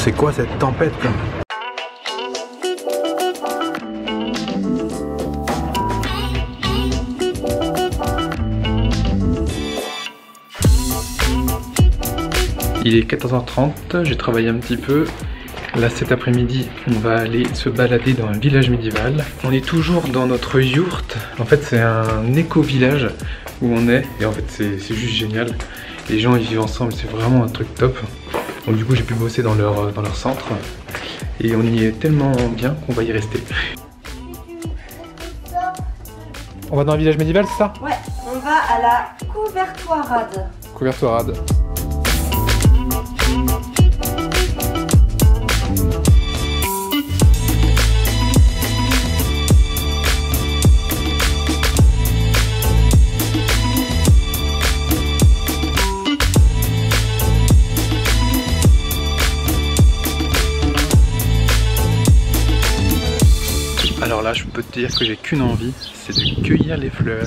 C'est quoi cette tempête là? Il est 14h30, j'ai travaillé un petit peu. Là cet après-midi, on va aller se balader dans un village médiéval. On est toujours dans notre yourte. En fait c'est un éco-village où on est. Et en fait c'est juste génial. Les gens ils vivent ensemble, c'est vraiment un truc top. Donc du coup j'ai pu bosser dans leur centre. Et on y est tellement bien qu'on va y rester. On va dans un village médiéval, c'est ça? Ouais, on va à la Couvertoirade. Couvertoirade. Alors là, je peux te dire que j'ai qu'une envie, c'est de cueillir les fleurs.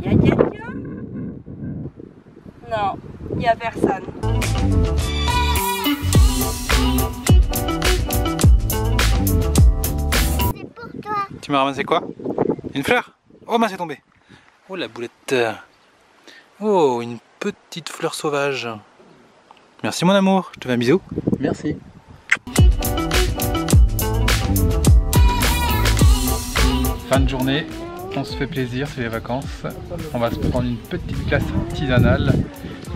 Y'a quelqu'un? Non, y a personne. Tu m'as ramassé quoi? Une fleur? Oh mince, c'est tombé. Oh la boulette. Oh, une petite fleur sauvage. Merci mon amour, je te fais un bisou. Merci. Fin de journée, on se fait plaisir, c'est les vacances. On va se prendre une petite glace artisanale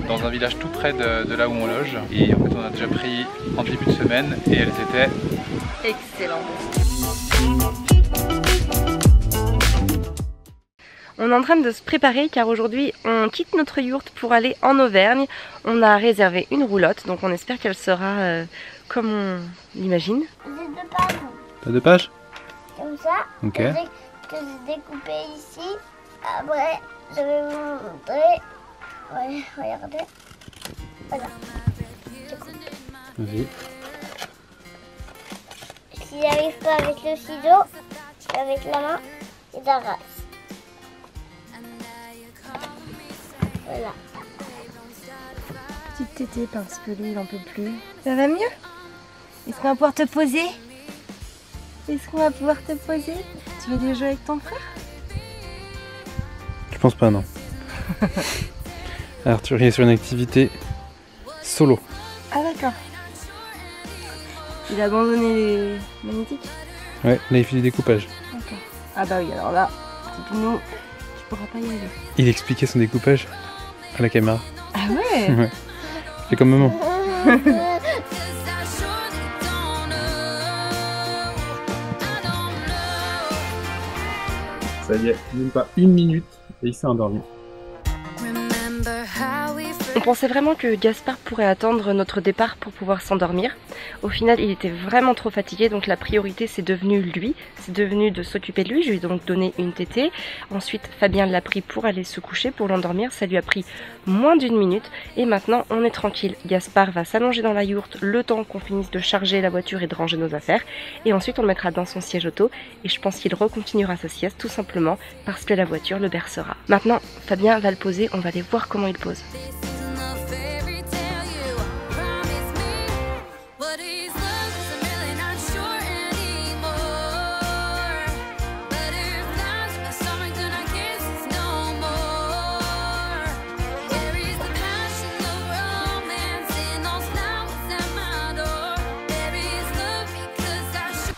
dans un village tout près de là où on loge. Et en fait on a déjà pris en début de semaine et elles étaient excellentes. On est en train de se préparer car aujourd'hui on quitte notre yourte pour aller en Auvergne. On a réservé une roulotte, donc on espère qu'elle sera comme on l'imagine. J'ai 2 pages. T'as 2 pages? Comme ça. Ok. Que j'ai découpé ici. Après, je vais vous montrer. Ouais, regardez. Voilà. Vas-y. Si j'arrive pas avec le ciseau, avec la main, il arrache. Voilà. Petite tétée parce que lui il en peut plus. Ça va mieux? Est-ce qu'on va pouvoir te poser? Est-ce qu'on va pouvoir te poser? Tu veux aller jouer avec ton frère? Je pense pas, non. Arthur il est sur une activité solo. Ah d'accord. Il a abandonné les magnétiques? Ouais, là il fait du découpage. D'accord. Ah bah oui, alors là, petit Pinou, tu pourras pas y aller. Il expliquait son découpage à la caméra. Ah ouais? Ouais. C'est comme maman. Ça y est, même pas une minute et il s'est endormi. On pensait vraiment que Gaspard pourrait attendre notre départ pour pouvoir s'endormir. Au final, il était vraiment trop fatigué, donc la priorité c'est devenu lui. C'est devenu de s'occuper de lui. Je lui ai donc donné une tétée. Ensuite, Fabien l'a pris pour aller se coucher, pour l'endormir. Ça lui a pris moins d'1 minute. Et maintenant, on est tranquille. Gaspard va s'allonger dans la yourte le temps qu'on finisse de charger la voiture et de ranger nos affaires. Et ensuite, on le mettra dans son siège auto. Et je pense qu'il recontinuera sa sieste, tout simplement parce que la voiture le bercera. Maintenant, Fabien va le poser. On va aller voir comment il pose.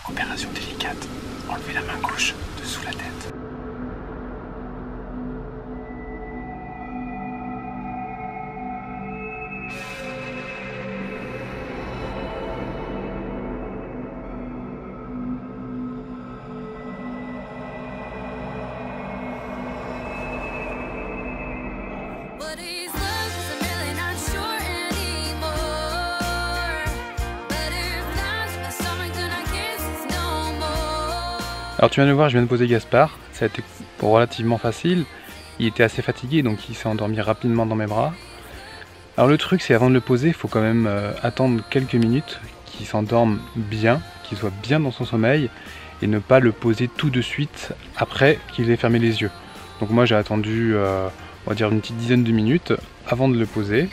Opération délicate, enlever la main gauche dessous la tête. Alors tu viens de voir, je viens de poser Gaspard, ça a été relativement facile, il était assez fatigué donc il s'est endormi rapidement dans mes bras. Alors le truc c'est avant de le poser, il faut quand même attendre quelques minutes qu'il s'endorme bien, qu'il soit bien dans son sommeil et ne pas le poser tout de suite après qu'il ait fermé les yeux. Donc moi j'ai attendu on va dire une petite dizaine de minutes avant de le poser.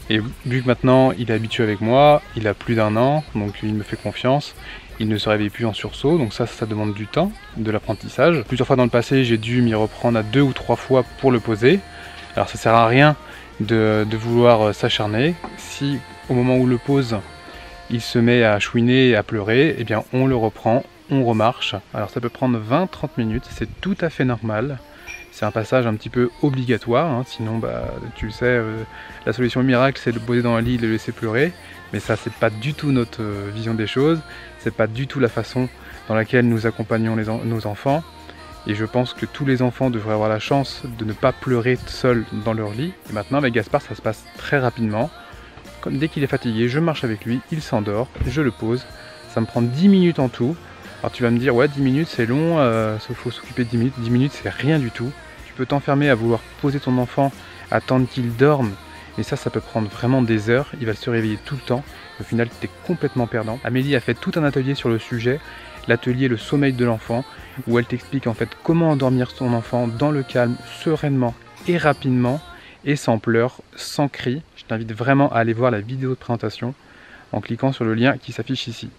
Et vu que maintenant il est habitué avec moi, il a plus d'1 an, donc il me fait confiance, il ne se réveille plus en sursaut, donc ça demande du temps, de l'apprentissage. Plusieurs fois dans le passé j'ai dû m'y reprendre à 2 ou 3 fois pour le poser. Alors ça sert à rien de vouloir s'acharner. Si au moment où le pose, il se met à chouiner et à pleurer, eh bien on le reprend, on remarche. Alors ça peut prendre 20-30 minutes, c'est tout à fait normal. C'est un passage un petit peu obligatoire, hein, sinon bah, tu le sais, la solution miracle c'est de le poser dans un lit et de le laisser pleurer. Mais ça c'est pas du tout notre vision des choses, c'est pas du tout la façon dans laquelle nous accompagnons nos enfants. Et je pense que tous les enfants devraient avoir la chance de ne pas pleurer seuls dans leur lit. Et maintenant avec Gaspard ça se passe très rapidement. Comme dès qu'il est fatigué, je marche avec lui, il s'endort, je le pose. Ça me prend 10 minutes en tout. Alors tu vas me dire ouais 10 minutes c'est long, il faut s'occuper de 10 minutes. 10 minutes c'est rien du tout. Tu peux t'enfermer à vouloir poser ton enfant, attendre qu'il dorme, et ça peut prendre vraiment des heures, il va se réveiller tout le temps, au final tu es complètement perdant. Amélie a fait tout un atelier sur le sujet, l'atelier le sommeil de l'enfant, où elle t'explique en fait comment endormir son enfant dans le calme, sereinement et rapidement, et sans pleurs, sans cris. Je t'invite vraiment à aller voir la vidéo de présentation en cliquant sur le lien qui s'affiche ici.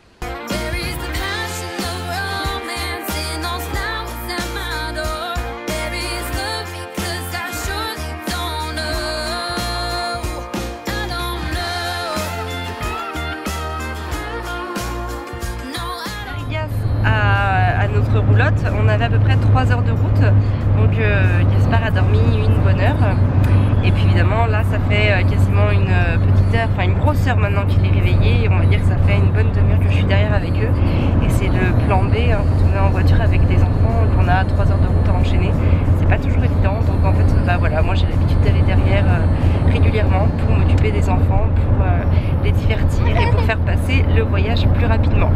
À notre roulotte, on avait à peu près 3 heures de route, donc Gaspard a dormi une bonne heure. Et puis évidemment là ça fait quasiment une petite heure, enfin une grosse heure maintenant qu'il est réveillé, et on va dire que ça fait une bonne demi-heure que je suis derrière avec eux. Et c'est le plan B, hein, quand on est en voiture avec des enfants, qu'on a 3 heures de route à enchaîner, c'est pas toujours évident. Donc en fait bah voilà, moi j'ai l'habitude d'aller derrière régulièrement pour m'occuper des enfants, pour les divertir et pour faire passer le voyage plus rapidement.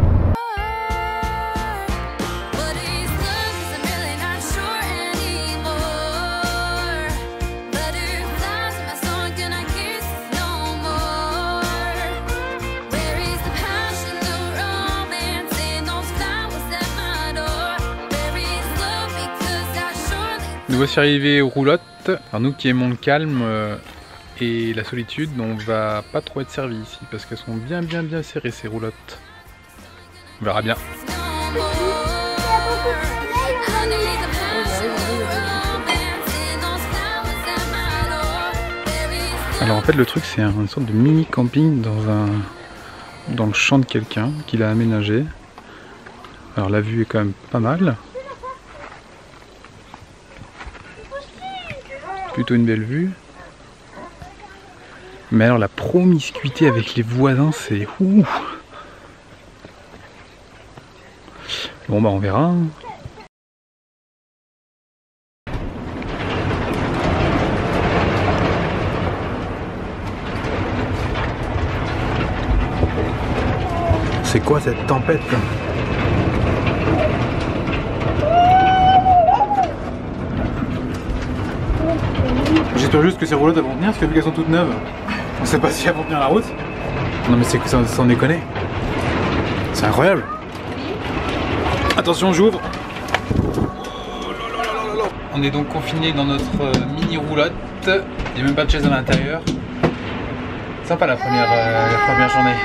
Nous voici arrivés aux roulottes. Alors nous qui aimons le calme et la solitude, on va pas trop être servis ici parce qu'elles sont bien serrées ces roulottes. On verra bien. Alors en fait le truc c'est une sorte de mini camping dans le champ de quelqu'un qu'il a aménagé. Alors la vue est quand même pas mal. Plutôt une belle vue. Mais alors la promiscuité avec les voisins c'est ouh. Bon bah on verra. C'est quoi cette tempête là ? J'espère juste que ces roulottes vont tenir parce que vu qu'elles sont toutes neuves, on sait pas si elles vont tenir la route. Non mais c'est que ça sans déconner. C'est incroyable. Attention, j'ouvre. On est donc confiné dans notre mini roulotte. Il n'y a même pas de chaise à l'intérieur. Sympa la première journée.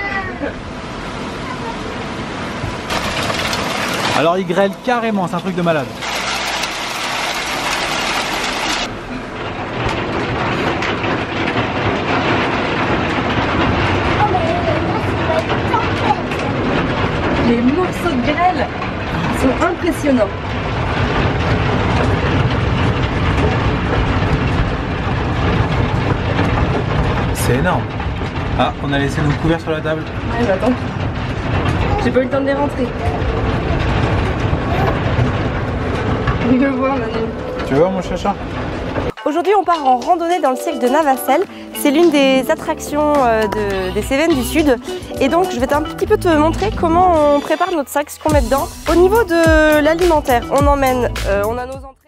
Alors il grêle carrément, c'est un truc de malade. Les morceaux de grêle sont impressionnants. C'est énorme. Ah, on a laissé nos couverts sur la table. Ouais, bah attends. J'ai pas eu le temps de les rentrer. On veut voir, Manu. Tu veux voir mon chacha? Aujourd'hui, on part en randonnée dans le cirque de Navacelles. C'est l'une des attractions des Cévennes du Sud. Et donc, je vais un petit peu te montrer comment on prépare notre sac, ce qu'on met dedans. Au niveau de l'alimentaire, on a nos entrées.